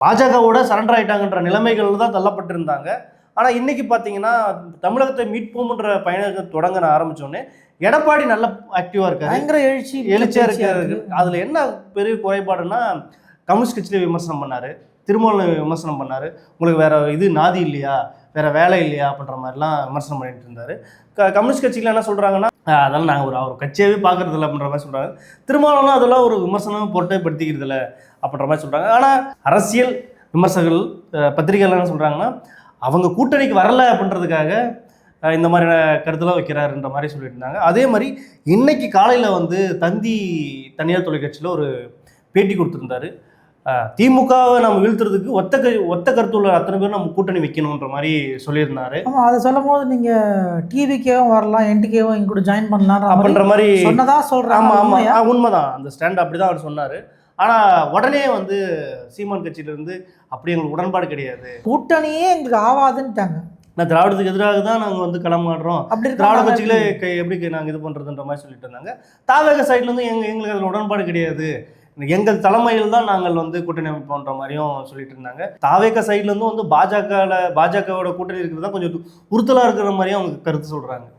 பாஜகவோட சரண்டர் ஆயிட்டாங்கன்ற நிலைமைகள் தான் தள்ளப்பட்டிருந்தாங்க. ஆனா இன்னைக்கு பார்த்தீங்கன்னா, தமிழகத்தை மீட்போம்ன்ற பயணத்த தொடங்க ஆரம்பிச்சோனே, எடப்பாடி நல்ல ஆக்டிவா இருக்காரு. பயங்கர எழுச்சியா இருக்காரு. அதுல என்ன பெரிய குறைபாடுன்னா, கம்யூனிஸ்ட் கட்சியில விமர்சனம் பண்ணாரு. திருமாவளவன் விமர்சனம் பண்ணாரு. உங்களுக்கு வேற நாதி இல்லையா? வேற வேலை இல்லையா? அப்படின்ற மாதிரிலாம் விமர்சனம் பண்ணிட்டு இருந்தாரு. கம்யூனிஸ்ட் கட்சியில என்ன சொல்றாங்கன்னா, அதெல்லாம் நாங்கள் அவர் கட்சியாவே பார்க்கறது இல்லை அப்படின்ற மாதிரி சொல்றாங்க. திருமாவளவன் அதெல்லாம் ஒரு விமர்சனம் பொருட்படுத்திக்கிறது இல்லை அப்படின்ற மாதிரி சொல்றாங்க. ஆனா அரசியல் விமர்சகர்கள் பத்திரிகைகள் என்ன சொல்றாங்கன்னா, அவங்க கூட்டணிக்கு வரல அப்படின்றதுக்காக இந்த மாதிரியான கருத்துலாம் வைக்கிறாருன்ற மாதிரி சொல்லிட்டு இருந்தாங்க. அதே மாதிரி இன்னைக்கு காலையில் வந்து தந்தி தனியார் தொலைக்காட்சியில் ஒரு பேட்டி கொடுத்துருந்தாரு. திமுகவை நம்ம வீழ்த்துறதுக்கு ஒத்த கருத்துள்ள அத்தனை பேரும் நம்ம கூட்டணி வைக்கணுன்ற மாதிரி சொல்லியிருந்தாரு. ஆமாம், அதை சொல்லும் போது நீங்கள் டிவிக்கேவும் வரலாம், என்டிகேவும் இங்க கூட ஜாயின் பண்ணலாம் அப்படின்ற மாதிரி சொன்னதா சொல்கிறாங்க. ஆமாம் ஆமாம், உண்மைதான். அந்த ஸ்டாண்ட் அப்படி தான் அவர் சொன்னார். ஆனால் உடனே வந்து சீமான் கட்சியிலேருந்து அப்படி எங்களுக்கு உடன்பாடு கிடையாது, கூட்டணியே எங்களுக்கு ஆவாதுன்ட்டாங்க. நான் திராவிடத்துக்கு எதிராக தான் நாங்கள் வந்து களமாடுறோம், திராவிட கட்சிகளே எப்படி நாங்கள் இது பண்ணுறதுன்ற மாதிரி சொல்லிட்டு இருந்தாங்க. தாவேக சைட்லேருந்து எங்களுக்கு அதில் உடன்பாடு கிடையாது, எங்கள் தலைமையில் தான் நாங்கள் வந்து கூட்டணி அமைப்போன்ற மாதிரியும் சொல்லிட்டு இருந்தாங்க. தாவேக சைட்லேருந்து வந்து பாஜகவோட கூட்டணி இருக்கிறது தான் கொஞ்சம் உறுத்தலாக இருக்கிற மாதிரியும் அவங்க கருத்து சொல்கிறாங்க.